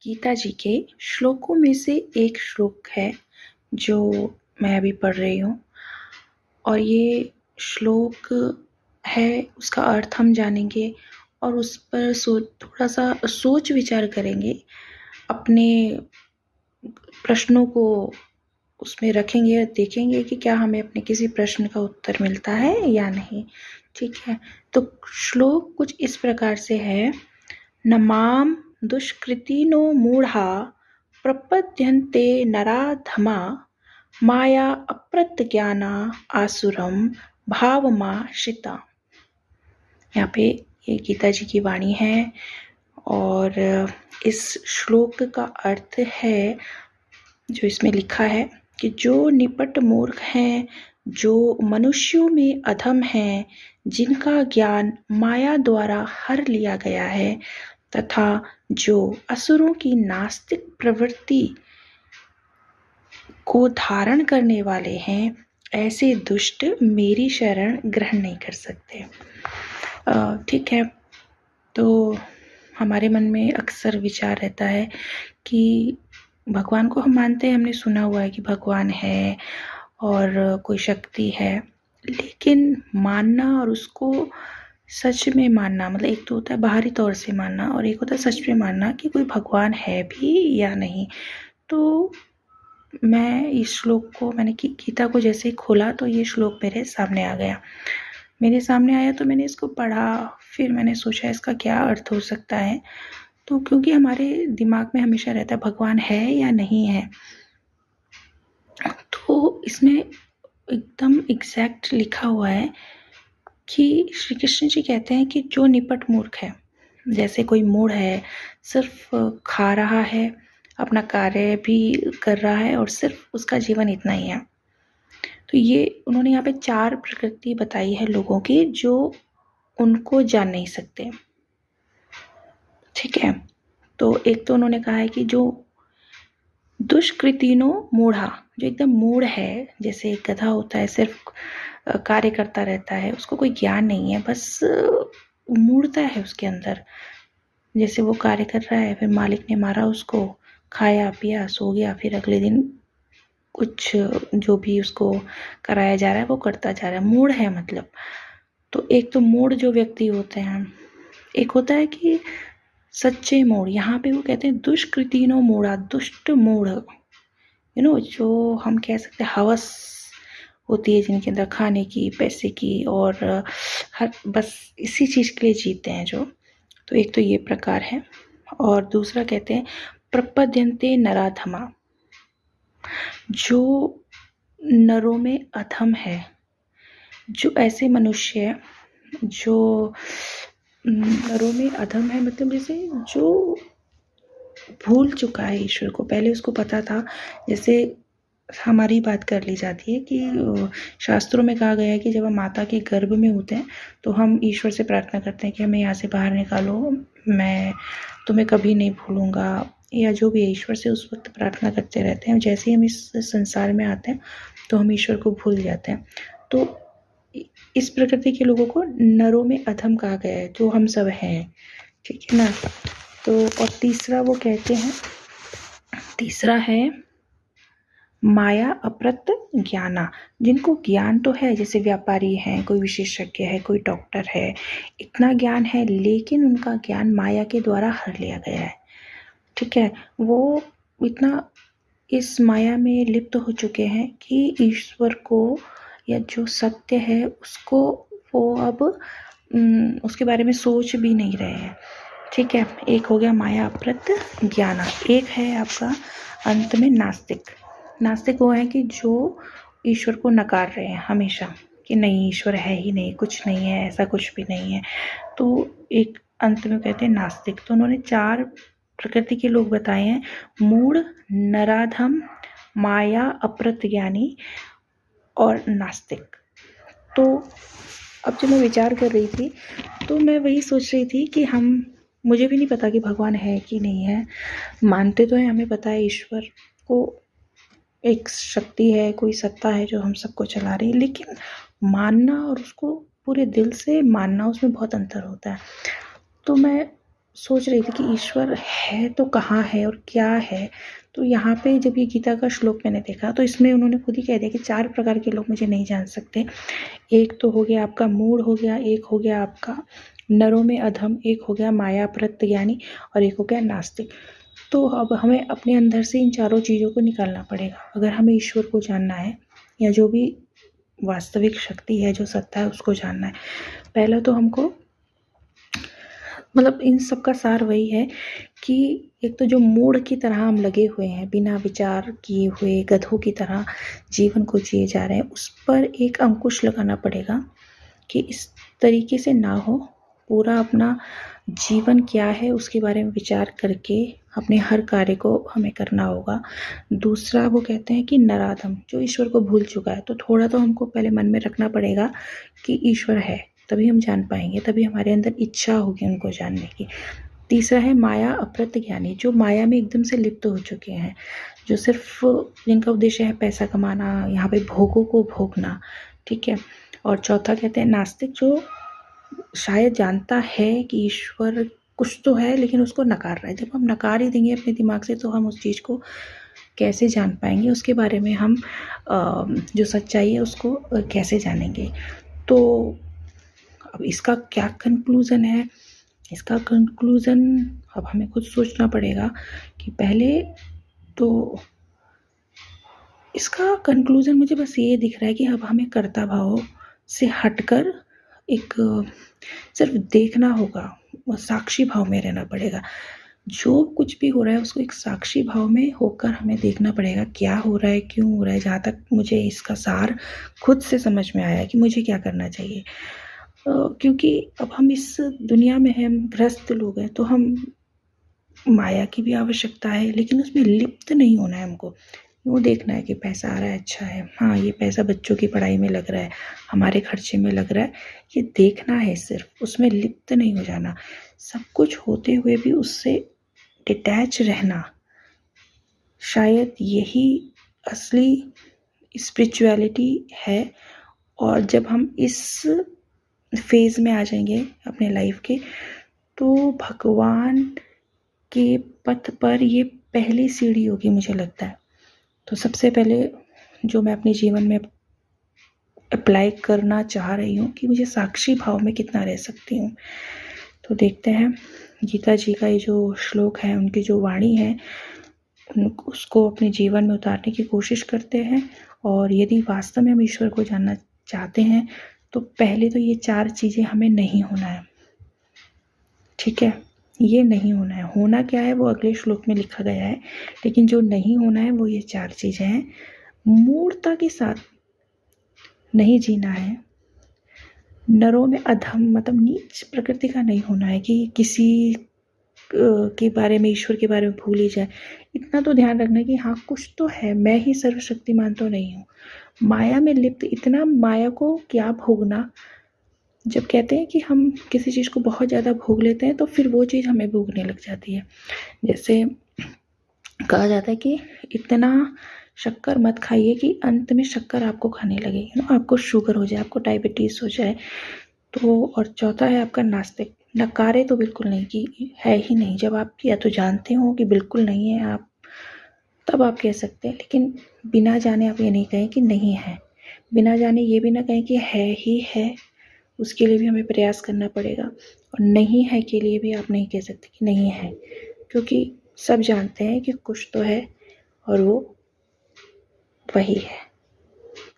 गीता जी के श्लोकों में से एक श्लोक है जो मैं अभी पढ़ रही हूँ और ये श्लोक है, उसका अर्थ हम जानेंगे और उस पर थोड़ा सा सोच विचार करेंगे, अपने प्रश्नों को उसमें रखेंगे और देखेंगे कि क्या हमें अपने किसी प्रश्न का उत्तर मिलता है या नहीं। ठीक है, तो श्लोक कुछ इस प्रकार से है। नमाम दुष्कृतिनो मूढ़ा प्रपद्यन्ते नराधमा माया अप्रत्यज्ञाना आसुरम भावमाश्रिता। यहाँ पे ये गीता जी की वाणी है और इस श्लोक का अर्थ है जो इसमें लिखा है कि जो निपट मूर्ख हैं, जो मनुष्यों में अधम हैं, जिनका ज्ञान माया द्वारा हर लिया गया है, तथा जो असुरों की नास्तिक प्रवृत्ति को धारण करने वाले हैं, ऐसे दुष्ट मेरी शरण ग्रहण नहीं कर सकते। ठीक है, तो हमारे मन में अक्सर विचार रहता है कि भगवान को हम मानते हैं, हमने सुना हुआ है कि भगवान है और कोई शक्ति है, लेकिन मानना और उसको सच में मानना, मतलब एक तो होता है बाहरी तौर से मानना और एक होता है सच में मानना कि कोई भगवान है भी या नहीं। तो मैं इस श्लोक को, मैंने गीता को जैसे ही खोला तो ये श्लोक मेरे सामने आ गया। मेरे सामने आया तो मैंने इसको पढ़ा, फिर मैंने सोचा इसका क्या अर्थ हो सकता है। तो क्योंकि हमारे दिमाग में हमेशा रहता है भगवान है या नहीं है, तो इसमें एकदम एग्जैक्ट लिखा हुआ है कि श्री कृष्ण जी कहते हैं कि जो निपट मूर्ख है, जैसे कोई मूढ़ है, सिर्फ खा रहा है, अपना कार्य भी कर रहा है और सिर्फ उसका जीवन इतना ही है। तो ये उन्होंने यहाँ पे 4 प्रकृति बताई है लोगों की जो उनको जान नहीं सकते। ठीक है, तो एक तो उन्होंने कहा है कि जो दुष्कृतिनो मूढ़ा, जो एकदम मूढ़ है, जैसे एक गधा होता है, सिर्फ कार्य करता रहता है, उसको कोई ज्ञान नहीं है, बस मूढ़ता है उसके अंदर। जैसे वो कार्य कर रहा है, फिर मालिक ने मारा उसको, खाया पिया सो गया, फिर अगले दिन कुछ जो भी उसको कराया जा रहा है वो करता जा रहा है, मूढ़ है मतलब। तो एक तो मूढ़ जो व्यक्ति होते हैं, एक होता है कि सच्चे मूढ़। यहाँ पे वो कहते हैं दुष्कृतिनो मूढ़ा, दुष्ट मूढ़, जो हम कह सकते हैं हवस होती है जिनके अंदर खाने की, पैसे की, और हर बस इसी चीज के लिए जीते हैं जो। तो एक तो ये प्रकार है। और दूसरा कहते हैं प्रपद्यन्ते नराधमा, जो नरों में अधम है, जो ऐसे मनुष्य जो नरों में अधम है, मतलब जैसे जो भूल चुका है ईश्वर को, पहले उसको पता था। जैसे हमारी बात कर ली जाती है कि शास्त्रों में कहा गया है कि जब हम माता के गर्भ में होते हैं तो हम ईश्वर से प्रार्थना करते हैं कि हमें यहाँ से बाहर निकालो, मैं तुम्हें कभी नहीं भूलूंगा, या जो भी है ईश्वर से उस वक्त प्रार्थना करते रहते हैं। जैसे ही हम इस संसार में आते हैं तो हम ईश्वर को भूल जाते हैं। तो इस प्रकृति के लोगों को नरों में अधम कहा गया है, जो हम सब हैं। ठीक है ना। तो और तीसरा वो कहते हैं, तीसरा है माया अप्रत ज्ञाना, जिनको ज्ञान तो है, जैसे व्यापारी हैं, कोई विशेषज्ञ है, कोई डॉक्टर है, इतना ज्ञान है, लेकिन उनका ज्ञान माया के द्वारा हर लिया गया है। ठीक है, वो इतना इस माया में लिप्त हो चुके हैं कि ईश्वर को या जो सत्य है उसको वो अब उसके बारे में सोच भी नहीं रहे हैं। ठीक है, एक हो गया माया अप्रत ज्ञाना। एक है आपका अंत में नास्तिक। नास्तिक वो है कि जो ईश्वर को नकार रहे हैं हमेशा कि नहीं, ईश्वर है ही नहीं, कुछ नहीं है, ऐसा कुछ भी नहीं है। तो एक अंत में कहते हैं नास्तिक। तो उन्होंने 4 प्रकृति के लोग बताए हैं, मूढ़, नराधम, माया अप्रत ज्ञानी और नास्तिक। तो अब जब मैं विचार कर रही थी तो मैं वही सोच रही थी कि मुझे भी नहीं पता कि भगवान है कि नहीं है। मानते तो है, हमें पता है ईश्वर को एक शक्ति है, कोई सत्ता है जो हम सबको चला रही है, लेकिन मानना और उसको पूरे दिल से मानना, उसमें बहुत अंतर होता है। तो मैं सोच रही थी कि ईश्वर है तो कहाँ है और क्या है। तो यहाँ पे जब ये गीता का श्लोक मैंने देखा तो इसमें उन्होंने खुद ही कह दिया कि 4 प्रकार के लोग मुझे नहीं जान सकते। एक तो हो गया आपका मूढ़ हो गया, एक हो गया आपका नरों में अधम, एक हो गया माया प्रत्यज्ञानी और एक हो गया नास्तिक। तो अब हमें अपने अंदर से इन चारों चीज़ों को निकालना पड़ेगा अगर हमें ईश्वर को जानना है या जो भी वास्तविक शक्ति है, जो सत्ता है, उसको जानना है। पहला तो हमको मतलब इन सब का सार वही है कि एक तो जो मूढ़ की तरह हम लगे हुए हैं, बिना विचार किए हुए गधों की तरह जीवन को जिए जा रहे हैं, उस पर एक अंकुश लगाना पड़ेगा कि इस तरीके से ना हो। पूरा अपना जीवन क्या है उसके बारे में विचार करके अपने हर कार्य को हमें करना होगा। दूसरा वो कहते हैं कि नराधम, जो ईश्वर को भूल चुका है, तो थोड़ा तो हमको पहले मन में रखना पड़ेगा कि ईश्वर है, तभी हम जान पाएंगे, तभी हमारे अंदर इच्छा होगी उनको जानने की। तीसरा है माया अप्रत ज्ञानी, जो माया में एकदम से लिप्त हो चुके हैं, जो सिर्फ जिनका उद्देश्य है पैसा कमाना, यहाँ पे भोगों को भोगना, ठीक है। और चौथा कहते हैं नास्तिक, जो शायद जानता है कि ईश्वर कुछ तो है लेकिन उसको नकार रहा है। जब हम नकार ही देंगे अपने दिमाग से तो हम उस चीज़ को कैसे जान पाएंगे, उसके बारे में हम जो सच्चाई है उसको कैसे जानेंगे। तो अब इसका क्या कंक्लूज़न है? इसका कंक्लूज़न अब हमें खुद सोचना पड़ेगा कि पहले तो इसका कंक्लूज़न मुझे बस ये दिख रहा है कि अब हमें कर्ता भाव से हटकर एक सिर्फ देखना होगा, साक्षी भाव में रहना पड़ेगा। जो कुछ भी हो रहा है उसको एक साक्षी भाव में होकर हमें देखना पड़ेगा, क्या हो रहा है, क्यों हो रहा है। जहाँ तक मुझे इसका सार खुद से समझ में आया कि मुझे क्या करना चाहिए, क्योंकि अब हम इस दुनिया में हैं, हम गृहस्थ लोग हैं, तो हम माया की भी आवश्यकता है लेकिन उसमें लिप्त नहीं होना है। हमको वो देखना है कि पैसा आ रहा है, अच्छा है, हाँ ये पैसा बच्चों की पढ़ाई में लग रहा है, हमारे खर्चे में लग रहा है, ये देखना है, सिर्फ उसमें लिप्त नहीं हो जाना। सब कुछ होते हुए भी उससे डिटैच रहना, शायद यही असली स्पिरिचुअलिटी है। और जब हम इस फेज़ में आ जाएंगे अपने लाइफ के, तो भगवान के पथ पर ये पहली सीढ़ी होगी मुझे लगता है। तो सबसे पहले जो मैं अपने जीवन में अप्लाई करना चाह रही हूँ कि मुझे साक्षी भाव में कितना रह सकती हूँ। तो देखते हैं गीता जी का ये जो श्लोक है, उनकी जो वाणी है, उसको अपने जीवन में उतारने की कोशिश करते हैं। और यदि वास्तव में हम ईश्वर को जानना चाहते हैं तो पहले तो ये 4 चीज़ें हमें नहीं होना है, ठीक है। ये नहीं होना है। होना क्या है वो अगले श्लोक में लिखा गया है, लेकिन जो नहीं होना है वो ये 4 चीज़ें हैं। मूढ़ता के साथ नहीं जीना है, नरों में अधम मतलब नीच प्रकृति का नहीं होना है कि किसी के बारे में, ईश्वर के बारे में भूल ही जाए। इतना तो ध्यान रखना कि हाँ कुछ तो है, मैं ही सर्वशक्तिमान तो नहीं हूँ। माया में लिप्त, इतना माया को क्या भोगना। जब कहते हैं कि हम किसी चीज़ को बहुत ज़्यादा भोग लेते हैं तो फिर वो चीज़ हमें भोगने लग जाती है। जैसे कहा जाता है कि इतना शक्कर मत खाइए कि अंत में शक्कर आपको खाने लगे, आपको शुगर हो जाए, आपको डायबिटीज़ हो जाए। तो और चौथा है आपका नास्तिक, नकारे तो बिल्कुल नहीं कि है ही नहीं। जब आप या तो जानते हो कि बिल्कुल नहीं है आप, तब आप कह सकते हैं, लेकिन बिना जाने आप ये नहीं कहें कि नहीं है। बिना जाने ये भी ना कहें कि है ही है, उसके लिए भी हमें प्रयास करना पड़ेगा। और नहीं है के लिए भी आप नहीं कह सकते कि नहीं है, क्योंकि सब जानते हैं कि कुछ तो है और वो वही है।